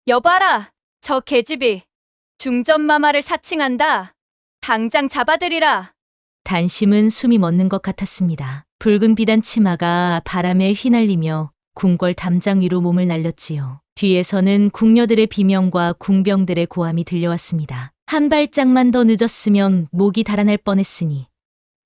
여봐라, 저 계집이 중전마마를 사칭한다. 당장 잡아들이라. 단심은 숨이 멎는 것 같았습니다. 붉은 비단 치마가 바람에 휘날리며 궁궐 담장 위로 몸을 날렸지요. 뒤에서는 궁녀들의 비명과 궁병들의 고함이 들려왔습니다. 한 발짝만 더 늦었으면 목이 달아날 뻔했으니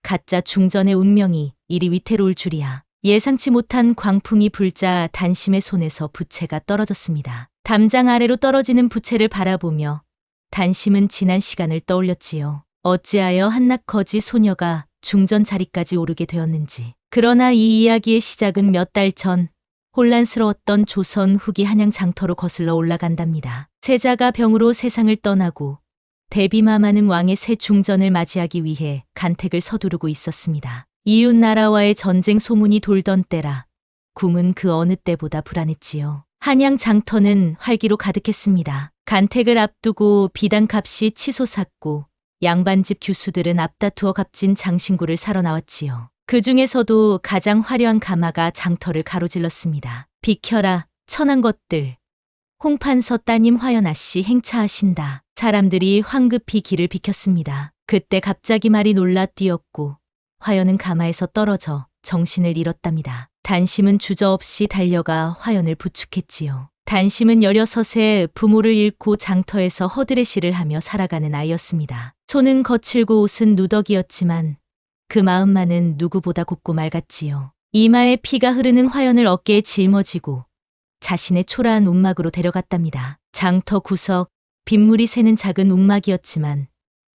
가짜 중전의 운명이 이리 위태로울 줄이야. 예상치 못한 광풍이 불자 단심의 손에서 부채가 떨어졌습니다. 담장 아래로 떨어지는 부채를 바라보며 단심은 지난 시간을 떠올렸지요. 어찌하여 한낱거지 소녀가 중전 자리까지 오르게 되었는지. 그러나 이 이야기의 시작은 몇 달 전 혼란스러웠던 조선 후기 한양 장터로 거슬러 올라간답니다. 세자가 병으로 세상을 떠나고 대비마마는 왕의 새 중전을 맞이하기 위해 간택을 서두르고 있었습니다. 이웃 나라와의 전쟁 소문이 돌던 때라 궁은 그 어느 때보다 불안했지요. 한양 장터는 활기로 가득했습니다. 간택을 앞두고 비단값이 치솟았고 양반집 규수들은 앞다투어 값진 장신구를 사러 나왔지요. 그 중에서도 가장 화려한 가마가 장터를 가로질렀습니다. 비켜라, 천한 것들. 홍판서 따님 화연아 씨 행차하신다. 사람들이 황급히 길을 비켰습니다. 그때 갑자기 말이 놀라 뛰었고 화연은 가마에서 떨어져 정신을 잃었답니다. 단심은 주저없이 달려가 화연을 부축했지요. 단심은 16에 부모를 잃고 장터에서 허드레시를 하며 살아가는 아이였습니다. 손은 거칠고 옷은 누더기였지만 그 마음만은 누구보다 곱고 맑았지요. 이마에 피가 흐르는 화연을 어깨에 짊어지고 자신의 초라한 움막으로 데려갔답니다. 장터 구석, 빗물이 새는 작은 움막이었지만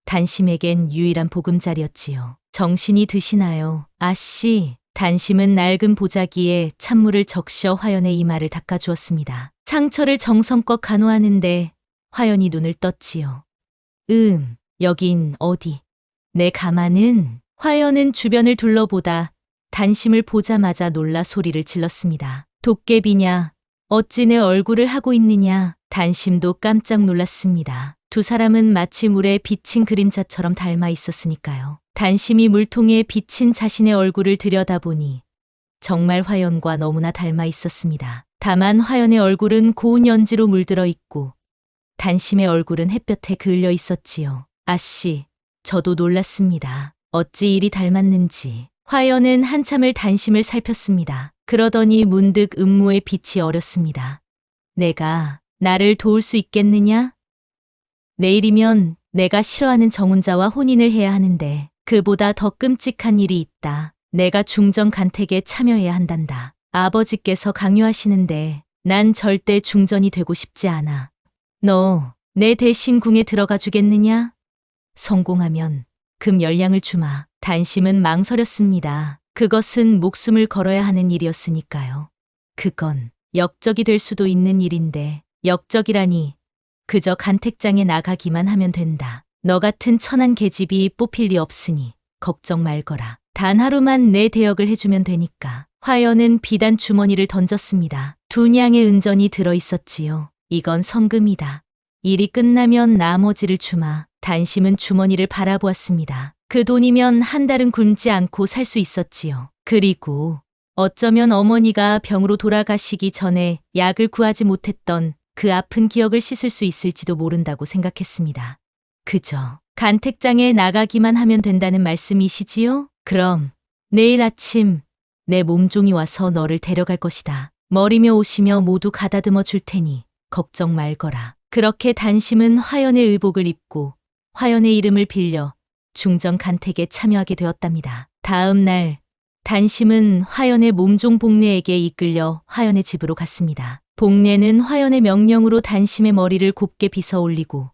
단심에겐 유일한 보금자리였지요. 정신이 드시나요, 아씨? 단심은 낡은 보자기에 찬물을 적셔 화연의 이마를 닦아주었습니다. 상처를 정성껏 간호하는데 화연이 눈을 떴지요. 여긴 어디? 내 가마는? 화연은 주변을 둘러보다 단심을 보자마자 놀라 소리를 질렀습니다. 도깨비냐? 어찌 내 얼굴을 하고 있느냐? 단심도 깜짝 놀랐습니다. 두 사람은 마치 물에 비친 그림자처럼 닮아 있었으니까요. 단심이 물통에 비친 자신의 얼굴을 들여다보니 정말 화연과 너무나 닮아 있었습니다. 다만 화연의 얼굴은 고운 연지로 물들어 있고 단심의 얼굴은 햇볕에 그을려 있었지요. 아씨, 저도 놀랐습니다. 어찌 이리 닮았는지. 화연은 한참을 단심을 살폈습니다. 그러더니 문득 음모의 빛이 어렸습니다. 내가 나를 도울 수 있겠느냐? 내일이면 내가 싫어하는 정혼자와 혼인을 해야 하는데 그보다 더 끔찍한 일이 있다. 내가 중전 간택에 참여해야 한단다. 아버지께서 강요하시는데 난 절대 중전이 되고 싶지 않아. 너 내 대신 궁에 들어가 주겠느냐? 성공하면 금 10량을 주마. 단심은 망설였습니다. 그것은 목숨을 걸어야 하는 일이었으니까요. 그건 역적이 될 수도 있는 일인데 역적이라니 그저 간택장에 나가기만 하면 된다. 너 같은 천한 계집이 뽑힐 리 없으니 걱정 말거라. 단 하루만 내 대역을 해주면 되니까. 화연은 비단 주머니를 던졌습니다. 2냥의 은전이 들어있었지요. 이건 성금이다. 일이 끝나면 나머지를 주마. 단심은 주머니를 바라보았습니다. 그 돈이면 한 달은 굶지 않고 살 수 있었지요. 그리고 어쩌면 어머니가 병으로 돌아가시기 전에 약을 구하지 못했던 그 아픈 기억을 씻을 수 있을지도 모른다고 생각했습니다. 그저 간택장에 나가기만 하면 된다는 말씀이시지요? 그럼 내일 아침 내 몸종이 와서 너를 데려갈 것이다. 머리며 옷이며 모두 가다듬어 줄 테니 걱정 말거라. 그렇게 단심은 화연의 의복을 입고 화연의 이름을 빌려 중전 간택에 참여하게 되었답니다. 다음 날 단심은 화연의 몸종 복례에게 이끌려 화연의 집으로 갔습니다. 복례는 화연의 명령으로 단심의 머리를 곱게 빗어 올리고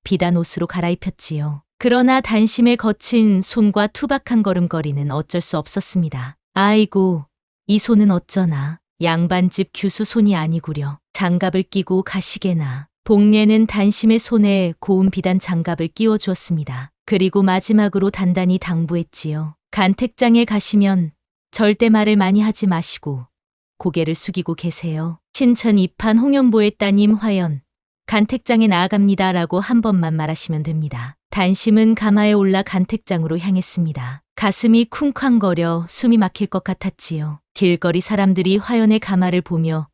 비단 옷으로 갈아입혔지요. 그러나 단심의 거친 손과 투박한 걸음걸이는 어쩔 수 없었습니다. 아이고, 이 손은 어쩌나. 양반집 규수 손이 아니구려. 장갑을 끼고 가시게나. 복례는 단심의 손에 고운 비단 장갑을 끼워 주었습니다. 그리고 마지막으로 단단히 당부했지요. 간택장에 가시면 절대 말을 많이 하지 마시고 고개를 숙이고 계세요. 신천 이판 홍연보의 따님 화연, 간택장에 나아갑니다라고 한 번만 말하시면 됩니다. 단심은 가마에 올라 간택장으로 향했습니다. 가슴이 쿵쾅거려 숨이 막힐 것 같았지요. 길거리 사람들이 화연의 가마를 보며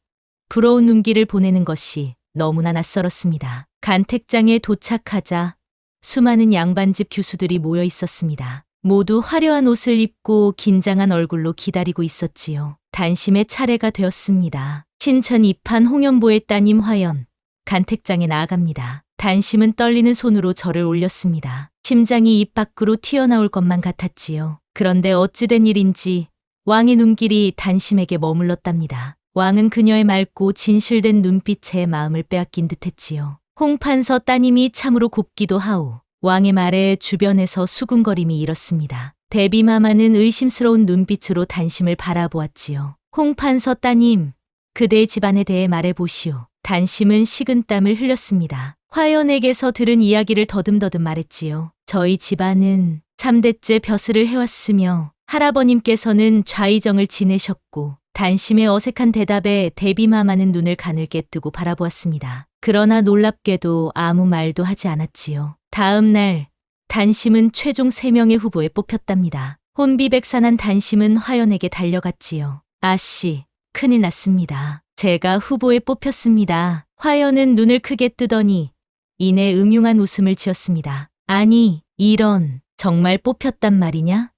부러운 눈길을 보내는 것이 너무나 낯설었습니다. 간택장에 도착하자 수많은 양반집 교수들이 모여 있었습니다. 모두 화려한 옷을 입고 긴장한 얼굴로 기다리고 있었지요. 단심의 차례가 되었습니다. 신천 입한 홍연보의 따님 화연, 간택장에 나아갑니다. 단심은 떨리는 손으로 절을 올렸습니다. 심장이 입 밖으로 튀어나올 것만 같았지요. 그런데 어찌된 일인지 왕의 눈길이 단심에게 머물렀답니다. 왕은 그녀의 맑고 진실된 눈빛에 마음을 빼앗긴 듯했지요. 홍판서 따님이 참으로 곱기도 하오. 왕의 말에 주변에서 수군거림이 일었습니다. 대비마마는 의심스러운 눈빛으로 단심을 바라보았지요. 홍판서 따님, 그대의 집안에 대해 말해보시오. 단심은 식은땀을 흘렸습니다. 화연에게서 들은 이야기를 더듬더듬 말했지요. 저희 집안은 3대째 벼슬을 해왔으며 할아버님께서는 좌의정을 지내셨고 단심의 어색한 대답에 대비마마는 눈을 가늘게 뜨고 바라보았습니다. 그러나 놀랍게도 아무 말도 하지 않았지요. 다음 날 단심은 최종 3명의 후보에 뽑혔답니다. 혼비백산한 단심은 화연에게 달려갔지요. 아씨, 큰일 났습니다. 제가 후보에 뽑혔습니다. 화연은 눈을 크게 뜨더니 이내 음흉한 웃음을 지었습니다. 아니, 이런, 정말 뽑혔단 말이냐?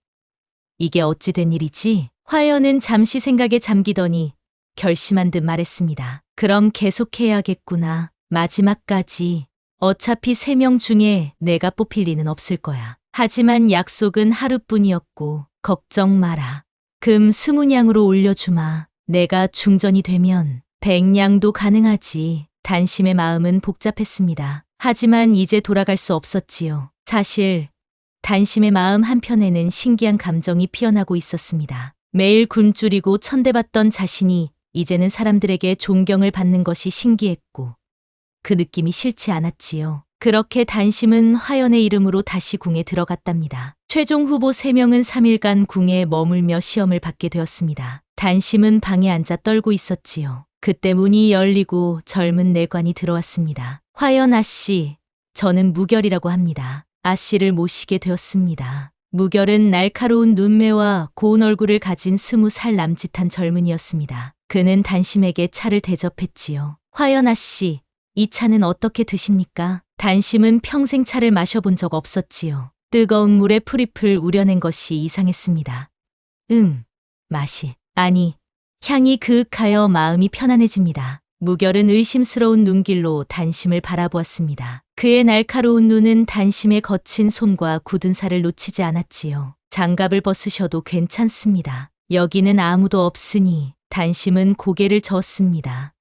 이게 어찌 된 일이지? 화연은 잠시 생각에 잠기더니 결심한 듯 말했습니다. 그럼 계속해야겠구나. 마지막까지. 어차피 3명 중에 내가 뽑힐 리는 없을 거야. 하지만 약속은 하루뿐이었고 걱정 마라. 금 20냥으로 올려주마. 내가 중전이 되면 100냥도 가능하지. 단심의 마음은 복잡했습니다. 하지만 이제 돌아갈 수 없었지요. 사실 단심의 마음 한편에는 신기한 감정이 피어나고 있었습니다. 매일 굶주리고 천대받던 자신이 이제는 사람들에게 존경을 받는 것이 신기했고 그 느낌이 싫지 않았지요. 그렇게 단심은 화연의 이름으로 다시 궁에 들어갔답니다. 최종 후보 3명은 3일간 궁에 머물며 시험을 받게 되었습니다. 단심은 방에 앉아 떨고 있었지요. 그때 문이 열리고 젊은 내관이 들어왔습니다. 화연 아씨, 저는 무결이라고 합니다. 아씨를 모시게 되었습니다. 무결은 날카로운 눈매와 고운 얼굴을 가진 20살 남짓한 젊은이였습니다. 그는 단심에게 차를 대접했지요. 화연 아씨, 이 차는 어떻게 드십니까? 단심은 평생 차를 마셔본 적 없었지요. 뜨거운 물에 풀잎을 우려낸 것이 이상했습니다. 맛이, 아니, 향이 그윽하여 마음이 편안해집니다. 무결은 의심스러운 눈길로 단심을 바라보았습니다. 그의 날카로운 눈은 단심의 거친 손과 굳은 살을 놓치지 않았지요. 장갑을 벗으셔도 괜찮습니다. 여기는 아무도 없으니 단심은 고개를 저었습니다.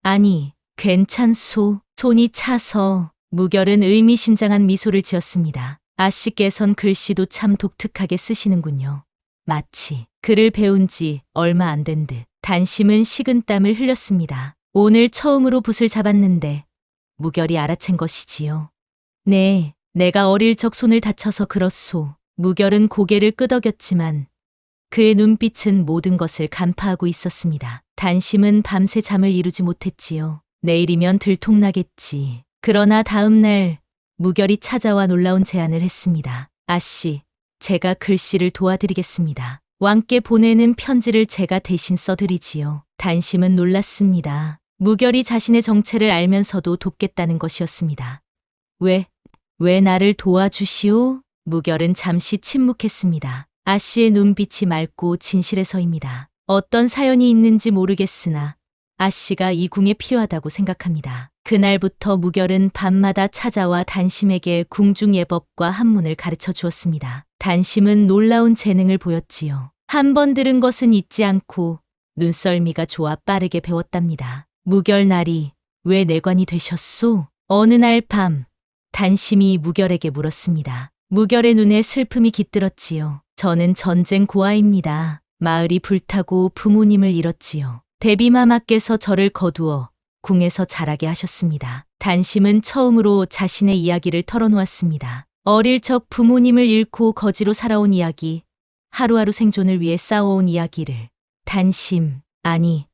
아니, 괜찮소. 손이 차서 무결은 의미심장한 미소를 지었습니다. 아씨께선 글씨도 참 독특하게 쓰시는군요. 마치 글을 배운 지 얼마 안 된 듯. 단심은 식은땀을 흘렸습니다. 오늘 처음으로 붓을 잡았는데 무결이 알아챈 것이지요. 네, 내가 어릴 적 손을 다쳐서 그렇소. 무결은 고개를 끄덕였지만 그의 눈빛은 모든 것을 간파하고 있었습니다. 단심은 밤새 잠을 이루지 못했지요. 내일이면 들통나겠지. 그러나 다음 날 무결이 찾아와 놀라운 제안을 했습니다. 아씨, 제가 글씨를 도와드리겠습니다. 왕께 보내는 편지를 제가 대신 써드리지요. 단심은 놀랐습니다. 무결이 자신의 정체를 알면서도 돕겠다는 것이었습니다. 왜 나를 도와주시오? 무결은 잠시 침묵했습니다. 아씨의 눈빛이 맑고 진실해서입니다. 어떤 사연이 있는지 모르겠으나 아씨가 이 궁에 필요하다고 생각합니다. 그날부터 무결은 밤마다 찾아와 단심에게 궁중 예법과 한문을 가르쳐 주었습니다. 단심은 놀라운 재능을 보였지요. 한 번 들은 것은 잊지 않고 눈썰미가 좋아 빠르게 배웠답니다. 무결날이 왜 내관이 되셨소? 어느 날 밤 단심이 무결에게 물었습니다. 무결의 눈에 슬픔이 깃들었지요. 저는 전쟁 고아입니다. 마을이 불타고 부모님을 잃었지요. 대비마마께서 저를 거두어 궁에서 자라게 하셨습니다. 단심은 처음으로 자신의 이야기를 털어놓았습니다. 어릴 적 부모님을 잃고 거지로 살아온 이야기, 하루하루 생존을 위해 싸워온 이야기를 단심, 아니,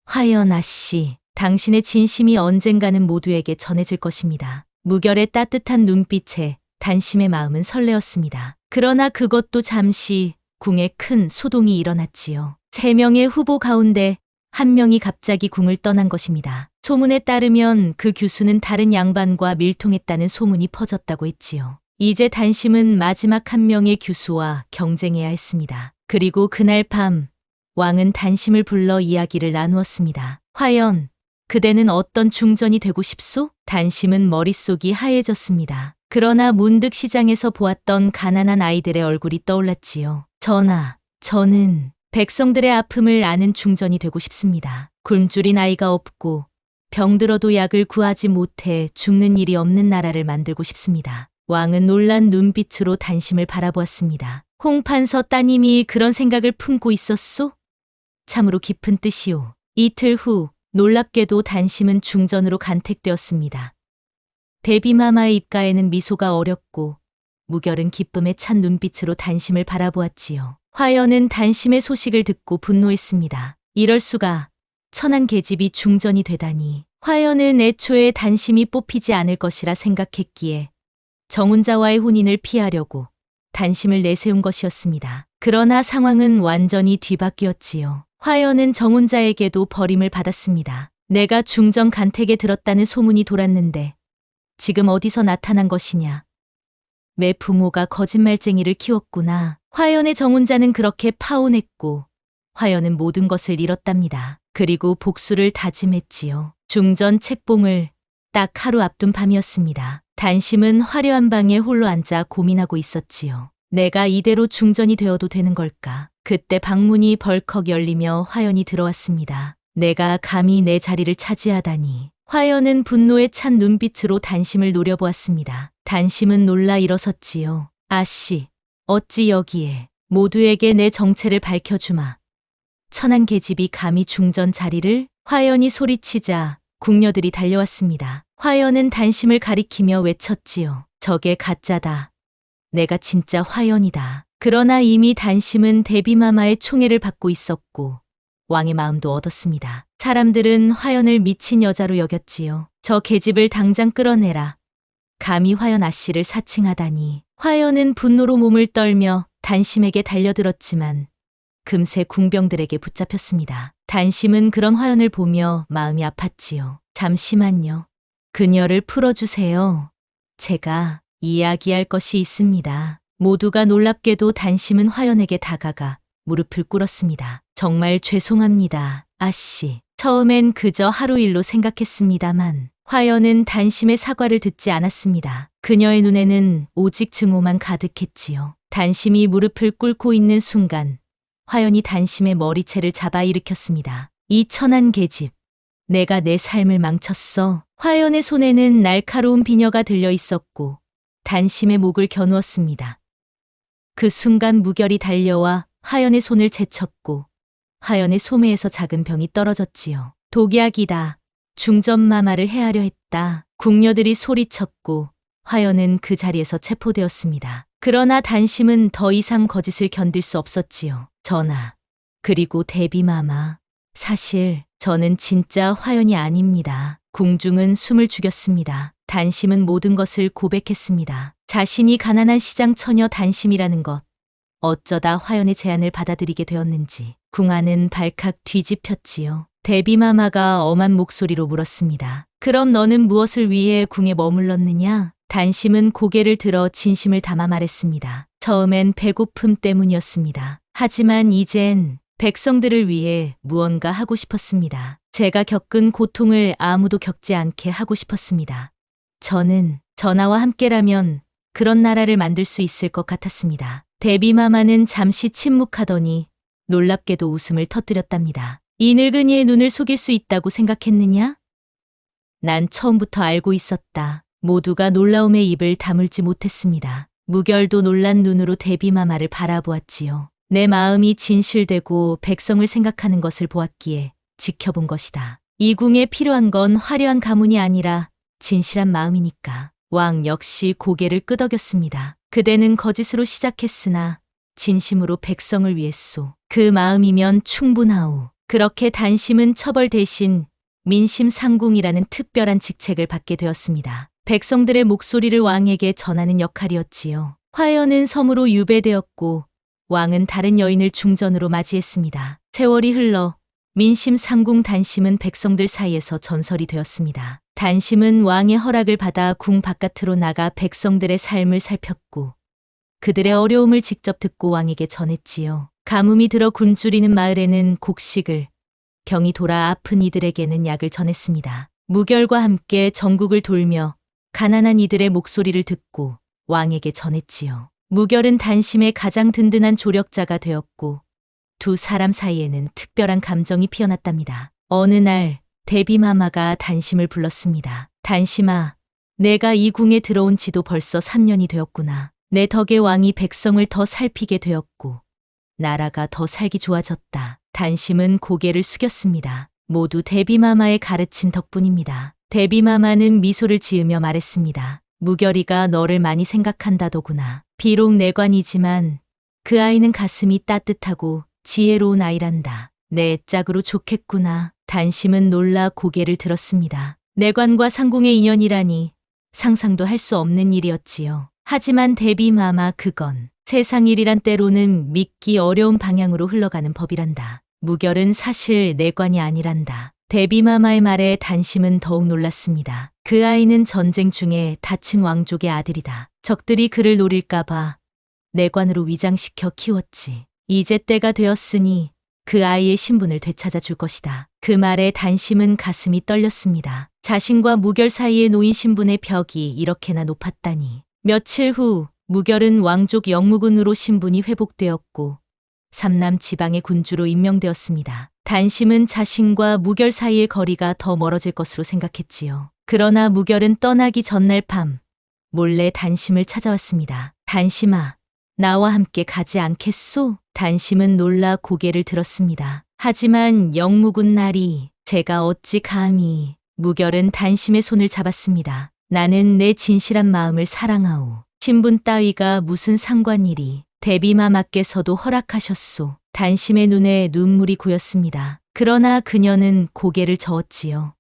화연 아씨, 당신의 진심이 언젠가는 모두에게 전해질 것입니다. 무결의 따뜻한 눈빛에 단심의 마음은 설레었습니다. 그러나 그것도 잠시 궁에 큰 소동이 일어났지요. 3명의 후보 가운데 한 명이 갑자기 궁을 떠난 것입니다. 소문에 따르면 그 규수는 다른 양반과 밀통했다는 소문이 퍼졌다고 했지요. 이제 단심은 마지막 한 명의 규수와 경쟁해야 했습니다. 그리고 그날 밤 왕은 단심을 불러 이야기를 나누었습니다. 과연 그대는 어떤 중전이 되고 싶소? 단심은 머릿속이 하얘졌습니다. 그러나 문득 시장에서 보았던 가난한 아이들의 얼굴이 떠올랐지요. 전하, 저는 백성들의 아픔을 아는 중전이 되고 싶습니다. 굶주린 아이가 없고 병들어도 약을 구하지 못해 죽는 일이 없는 나라를 만들고 싶습니다. 왕은 놀란 눈빛으로 단심을 바라보았습니다. 홍판서 따님이 그런 생각을 품고 있었소? 참으로 깊은 뜻이오. 이틀 후 놀랍게도 단심은 중전으로 간택되었습니다. 대비마마의 입가에는 미소가 어렸고 무결은 기쁨에 찬 눈빛으로 단심을 바라보았지요. 화연은 단심의 소식을 듣고 분노했습니다. 이럴 수가, 천한 계집이 중전이 되다니. 화연은 애초에 단심이 뽑히지 않을 것이라 생각했기에 정훈자와의 혼인을 피하려고 단심을 내세운 것이었습니다. 그러나 상황은 완전히 뒤바뀌었지요. 화연은 정훈자에게도 버림을 받았습니다. 내가 중전 간택에 들었다는 소문이 돌았는데 지금 어디서 나타난 것이냐. 매 부모가 거짓말쟁이를 키웠구나. 화연의 정훈자는 그렇게 파혼했고 화연은 모든 것을 잃었답니다. 그리고 복수를 다짐했지요. 중전 책봉을 딱 하루 앞둔 밤이었습니다. 단심은 화려한 방에 홀로 앉아 고민하고 있었지요. 내가 이대로 중전이 되어도 되는 걸까? 그때 방문이 벌컥 열리며 화연이 들어왔습니다. 내가 감히 내 자리를 차지하다니. 화연은 분노에 찬 눈빛으로 단심을 노려보았습니다. 단심은 놀라 일어섰지요. 아씨, 어찌 여기에. 모두에게 내 정체를 밝혀주마. 천한 계집이 감히 중전 자리를? 화연이 소리치자 궁녀들이 달려왔습니다. 화연은 단심을 가리키며 외쳤지요. 저게 가짜다. 내가 진짜 화연이다. 그러나 이미 단심은 대비마마의 총애를 받고 있었고 왕의 마음도 얻었습니다. 사람들은 화연을 미친 여자로 여겼지요. 저 계집을 당장 끌어내라. 감히 화연 아씨를 사칭하다니. 화연은 분노로 몸을 떨며 단심에게 달려들었지만 금세 궁병들에게 붙잡혔습니다. 단심은 그런 화연을 보며 마음이 아팠지요. 잠시만요. 그녀를 풀어주세요. 제가 이야기할 것이 있습니다. 모두가 놀랍게도 단심은 화연에게 다가가 무릎을 꿇었습니다. 정말 죄송합니다, 아씨. 처음엔 그저 하루 일로 생각했습니다만 화연은 단심의 사과를 듣지 않았습니다. 그녀의 눈에는 오직 증오만 가득했지요. 단심이 무릎을 꿇고 있는 순간 화연이 단심의 머리채를 잡아 일으켰습니다. 이 천한 계집, 내가 내 삶을 망쳤어. 화연의 손에는 날카로운 비녀가 들려 있었고 단심의 목을 겨누었습니다. 그 순간 무결이 달려와 화연의 손을 제쳤고 화연의 소매에서 작은 병이 떨어졌지요. 독약이다. 중전마마를 해하려 했다. 궁녀들이 소리쳤고 화연은 그 자리에서 체포되었습니다. 그러나 단심은 더 이상 거짓을 견딜 수 없었지요. 전하, 그리고 대비마마, 사실 저는 진짜 화연이 아닙니다. 궁중은 숨을 죽였습니다. 단심은 모든 것을 고백했습니다. 자신이 가난한 시장 처녀 단심이라는 것, 어쩌다 화연의 제안을 받아들이게 되었는지. 궁안은 발칵 뒤집혔지요. 대비마마가 엄한 목소리로 물었습니다. 그럼 너는 무엇을 위해 궁에 머물렀느냐? 단심은 고개를 들어 진심을 담아 말했습니다. 처음엔 배고픔 때문이었습니다. 하지만 이젠 백성들을 위해 무언가 하고 싶었습니다. 제가 겪은 고통을 아무도 겪지 않게 하고 싶었습니다. 저는 전하와 함께라면 그런 나라를 만들 수 있을 것 같았습니다. 대비마마는 잠시 침묵하더니 놀랍게도 웃음을 터뜨렸답니다. 이 늙은이의 눈을 속일 수 있다고 생각했느냐? 난 처음부터 알고 있었다. 모두가 놀라움에 입을 다물지 못했습니다. 무결도 놀란 눈으로 대비마마를 바라보았지요. 내 마음이 진실되고 백성을 생각하는 것을 보았기에 지켜본 것이다. 이 궁에 필요한 건 화려한 가문이 아니라 진실한 마음이니까. 왕 역시 고개를 끄덕였습니다. 그대는 거짓으로 시작했으나 진심으로 백성을 위했소. 그 마음이면 충분하오. 그렇게 단심은 처벌 대신 민심상궁이라는 특별한 직책을 받게 되었습니다. 백성들의 목소리를 왕에게 전하는 역할이었지요. 화연은 섬으로 유배되었고 왕은 다른 여인을 중전으로 맞이했습니다. 세월이 흘러 민심 상궁 단심은 백성들 사이에서 전설이 되었습니다. 단심은 왕의 허락을 받아 궁 바깥으로 나가 백성들의 삶을 살폈고 그들의 어려움을 직접 듣고 왕에게 전했지요. 가뭄이 들어 굶주리는 마을에는 곡식을, 병이 돌아 아픈 이들에게는 약을 전했습니다. 무결과 함께 전국을 돌며 가난한 이들의 목소리를 듣고 왕에게 전했지요. 무결은 단심의 가장 든든한 조력자가 되었고 두 사람 사이에는 특별한 감정이 피어났답니다. 어느 날 대비마마가 단심을 불렀습니다. 단심아, 내가 이 궁에 들어온 지도 벌써 3년이 되었구나. 내 덕에 왕이 백성을 더 살피게 되었고 나라가 더 살기 좋아졌다. 단심은 고개를 숙였습니다. 모두 대비마마의 가르침 덕분입니다. 대비마마는 미소를 지으며 말했습니다. 무결이가 너를 많이 생각한다더구나. 비록 내관이지만 그 아이는 가슴이 따뜻하고 지혜로운 아이란다. 내 짝으로 좋겠구나. 단심은 놀라 고개를 들었습니다. 내관과 상궁의 인연이라니 상상도 할 수 없는 일이었지요. 하지만 대비마마, 그건 세상 일이란 때로는 믿기 어려운 방향으로 흘러가는 법이란다. 무결은 사실 내관이 아니란다. 대비마마의 말에 단심은 더욱 놀랐습니다. 그 아이는 전쟁 중에 다친 왕족의 아들이다. 적들이 그를 노릴까봐 내관으로 위장시켜 키웠지. 이제 때가 되었으니 그 아이의 신분을 되찾아 줄 것이다. 그 말에 단심은 가슴이 떨렸습니다. 자신과 무결 사이에 놓인 신분의 벽이 이렇게나 높았다니. 며칠 후 무결은 왕족 영무군으로 신분이 회복되었고 삼남 지방의 군주로 임명되었습니다. 단심은 자신과 무결 사이의 거리가 더 멀어질 것으로 생각했지요. 그러나 무결은 떠나기 전날 밤 몰래 단심을 찾아왔습니다. 단심아, 나와 함께 가지 않겠소? 단심은 놀라 고개를 들었습니다. 하지만 영무군 날이 제가 어찌 감히. 무결은 단심의 손을 잡았습니다. 나는 내 진실한 마음을 사랑하오. 신분 따위가 무슨 상관이리. 대비마마께서도 허락하셨소. 단심의 눈에 눈물이 고였습니다. 그러나 그녀는 고개를 저었지요.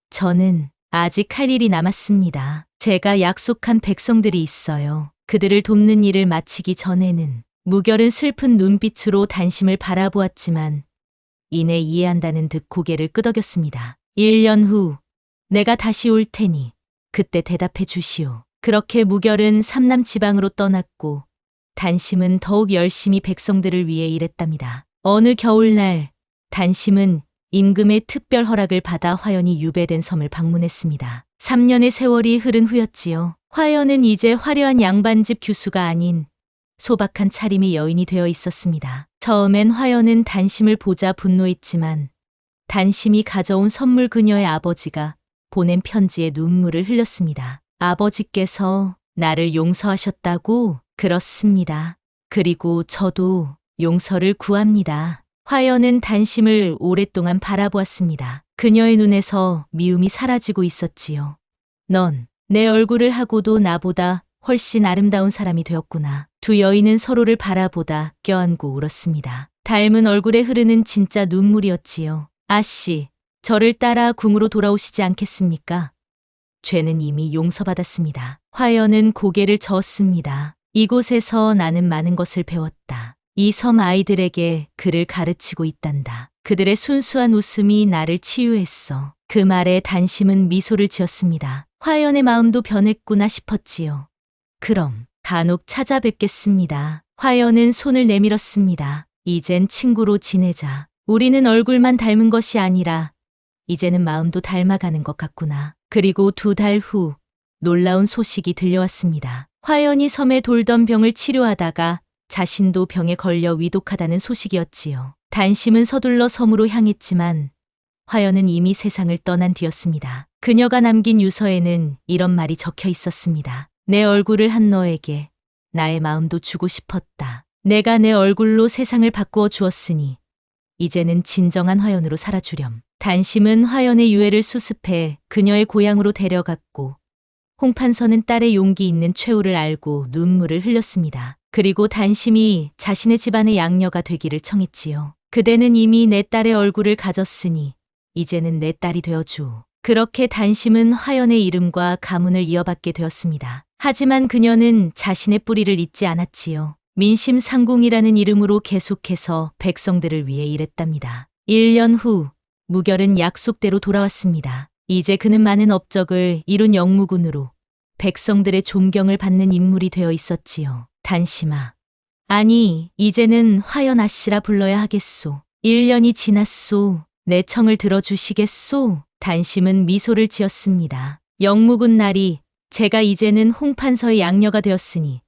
저는 아직 할 일이 남았습니다. 제가 약속한 백성들이 있어요. 그들을 돕는 일을 마치기 전에는. 무결은 슬픈 눈빛으로 단심을 바라보았지만 이내 이해한다는 듯 고개를 끄덕였습니다. 1년 후 내가 다시 올 테니 그때 대답해 주시오. 그렇게 무결은 삼남 지방으로 떠났고 단심은 더욱 열심히 백성들을 위해 일했답니다. 어느 겨울날 단심은 임금의 특별 허락을 받아 화연이 유배된 섬을 방문했습니다. 3년의 세월이 흐른 후였지요. 화연은 이제 화려한 양반집 규수가 아닌 소박한 차림의 여인이 되어 있었습니다. 처음엔 화연은 단심을 보자 분노했지만 단심이 가져온 선물 그녀의 아버지가 보낸 편지에 눈물을 흘렸습니다. 아버지께서 나를 용서하셨다고? 그렇습니다. 그리고 저도 용서를 구합니다. 화연은 단심을 오랫동안 바라보았습니다. 그녀의 눈에서 미움이 사라지고 있었지요. 넌 내 얼굴을 하고도 나보다 훨씬 아름다운 사람이 되었구나. 두 여인은 서로를 바라보다 껴안고 울었습니다. 닮은 얼굴에 흐르는 진짜 눈물이었지요. 아씨, 저를 따라 궁으로 돌아오시지 않겠습니까? 죄는 이미 용서받았습니다. 화연은 고개를 저었습니다. 이곳에서 나는 많은 것을 배웠다. 이 섬 아이들에게 글을 가르치고 있단다. 그들의 순수한 웃음이 나를 치유했어. 그 말에 단심은 미소를 지었습니다. 화연의 마음도 변했구나 싶었지요. 그럼 간혹 찾아뵙겠습니다. 화연은 손을 내밀었습니다. 이젠 친구로 지내자. 우리는 얼굴만 닮은 것이 아니라 이제는 마음도 닮아가는 것 같구나. 그리고 2달 후 놀라운 소식이 들려왔습니다. 화연이 섬에 돌던 병을 치료하다가 자신도 병에 걸려 위독하다는 소식이었지요. 단심은 서둘러 섬으로 향했지만 화연은 이미 세상을 떠난 뒤였습니다. 그녀가 남긴 유서에는 이런 말이 적혀 있었습니다. 내 얼굴을 한 너에게 나의 마음도 주고 싶었다. 내가 내 얼굴로 세상을 바꾸어 주었으니 이제는 진정한 화연으로 살아주렴. 단심은 화연의 유해를 수습해 그녀의 고향으로 데려갔고 홍판서는 딸의 용기 있는 최후를 알고 눈물을 흘렸습니다. 그리고 단심이 자신의 집안의 양녀가 되기를 청했지요. 그대는 이미 내 딸의 얼굴을 가졌으니 이제는 내 딸이 되어주. 그렇게 단심은 화연의 이름과 가문을 이어받게 되었습니다. 하지만 그녀는 자신의 뿌리를 잊지 않았지요. 민심 상궁이라는 이름으로 계속해서 백성들을 위해 일했답니다. 1년 후 무결은 약속대로 돌아왔습니다. 이제 그는 많은 업적을 이룬 영무군으로 백성들의 존경을 받는 인물이 되어 있었지요. 단심아. 아니, 이제는 화연 아씨라 불러야 하겠소. 1년이 지났소. 내 청을 들어주시겠소? 단심은 미소를 지었습니다. 영무군 날이 제가 이제는 홍판서의 양녀가 되었으니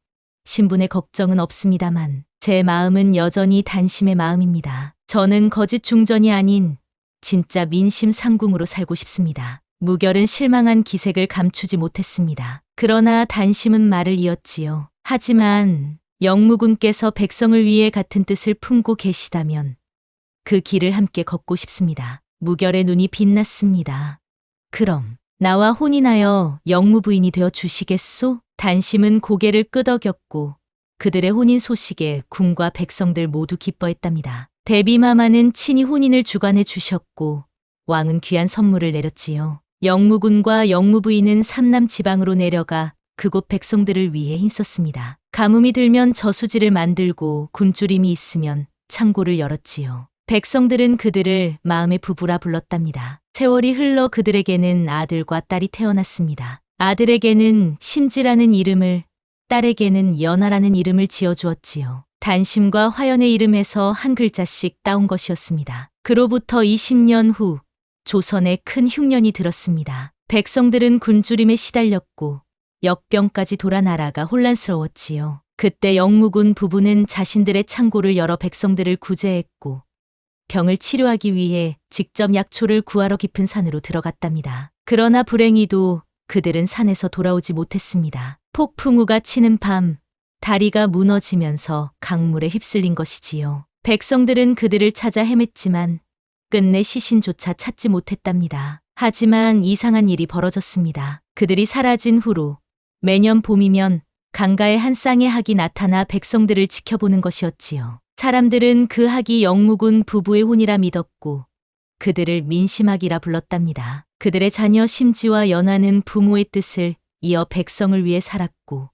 신분의 걱정은 없습니다만 제 마음은 여전히 단심의 마음입니다. 저는 거짓 중전이 아닌 진짜 민심 상궁으로 살고 싶습니다. 무결은 실망한 기색을 감추지 못했습니다. 그러나 단심은 말을 이었지요. 하지만 영무군께서 백성을 위해 같은 뜻을 품고 계시다면 그 길을 함께 걷고 싶습니다. 무결의 눈이 빛났습니다. 그럼 나와 혼인하여 영무부인이 되어 주시겠소? 단심은 고개를 끄덕였고 그들의 혼인 소식에 군과 백성들 모두 기뻐했답니다. 대비마마는 친히 혼인을 주관해 주셨고 왕은 귀한 선물을 내렸지요. 영무군과 영무부인은 삼남 지방으로 내려가 그곳 백성들을 위해 힘썼습니다. 가뭄이 들면 저수지를 만들고 굶주림이 있으면 창고를 열었지요. 백성들은 그들을 마음의 부부라 불렀답니다. 세월이 흘러 그들에게는 아들과 딸이 태어났습니다. 아들에게는 심지라는 이름을, 딸에게는 연하라는 이름을 지어주었지요. 단심과 화연의 이름에서 한 글자씩 따온 것이었습니다. 그로부터 20년 후 조선에 큰 흉년이 들었습니다. 백성들은 굶주림에 시달렸고 역병까지 돌아 나라가 혼란스러웠지요. 그때 영무군 부부는 자신들의 창고를 열어 백성들을 구제했고 병을 치료하기 위해 직접 약초를 구하러 깊은 산으로 들어갔답니다. 그러나 불행히도 그들은 산에서 돌아오지 못했습니다. 폭풍우가 치는 밤, 다리가 무너지면서 강물에 휩쓸린 것이지요. 백성들은 그들을 찾아 헤맸지만 끝내 시신조차 찾지 못했답니다. 하지만 이상한 일이 벌어졌습니다. 그들이 사라진 후로 매년 봄이면 강가에 한 쌍의 학이 나타나 백성들을 지켜보는 것이었지요. 사람들은 그 학이 영무군 부부의 혼이라 믿었고 그들을 민심학이라 불렀답니다. 그들의 자녀 심지와 연하는 부모의 뜻을 이어 백성을 위해 살았고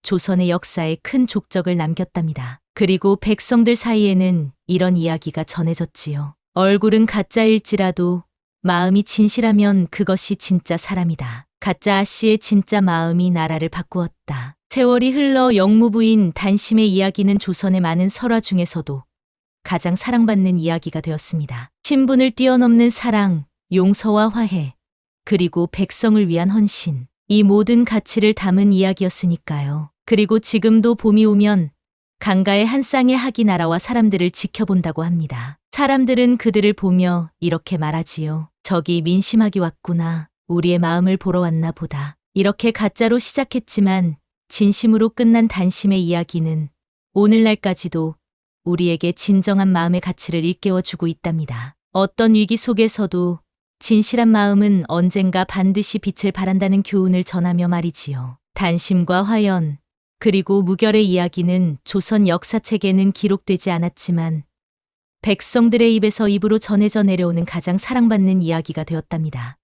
조선의 역사에 큰 족적을 남겼답니다. 그리고 백성들 사이에는 이런 이야기가 전해졌지요. 얼굴은 가짜일지라도 마음이 진실하면 그것이 진짜 사람이다. 가짜 아씨의 진짜 마음이 나라를 바꾸었다. 세월이 흘러 영무부인 단심의 이야기는 조선의 많은 설화 중에서도 가장 사랑받는 이야기가 되었습니다. 신분을 뛰어넘는 사랑, 용서와 화해, 그리고 백성을 위한 헌신. 이 모든 가치를 담은 이야기였으니까요. 그리고 지금도 봄이 오면 강가에 한 쌍의 학이 날아와 사람들을 지켜본다고 합니다. 사람들은 그들을 보며 이렇게 말하지요. 저기 민심학이 왔구나. 우리의 마음을 보러 왔나 보다. 이렇게 가짜로 시작했지만 진심으로 끝난 단심의 이야기는 오늘날까지도 우리에게 진정한 마음의 가치를 일깨워주고 있답니다. 어떤 위기 속에서도 진실한 마음은 언젠가 반드시 빛을 발한다는 교훈을 전하며 말이지요. 단심과 화연, 그리고 무결의 이야기는 조선 역사책에는 기록되지 않았지만 백성들의 입에서 입으로 전해져 내려오는 가장 사랑받는 이야기가 되었답니다.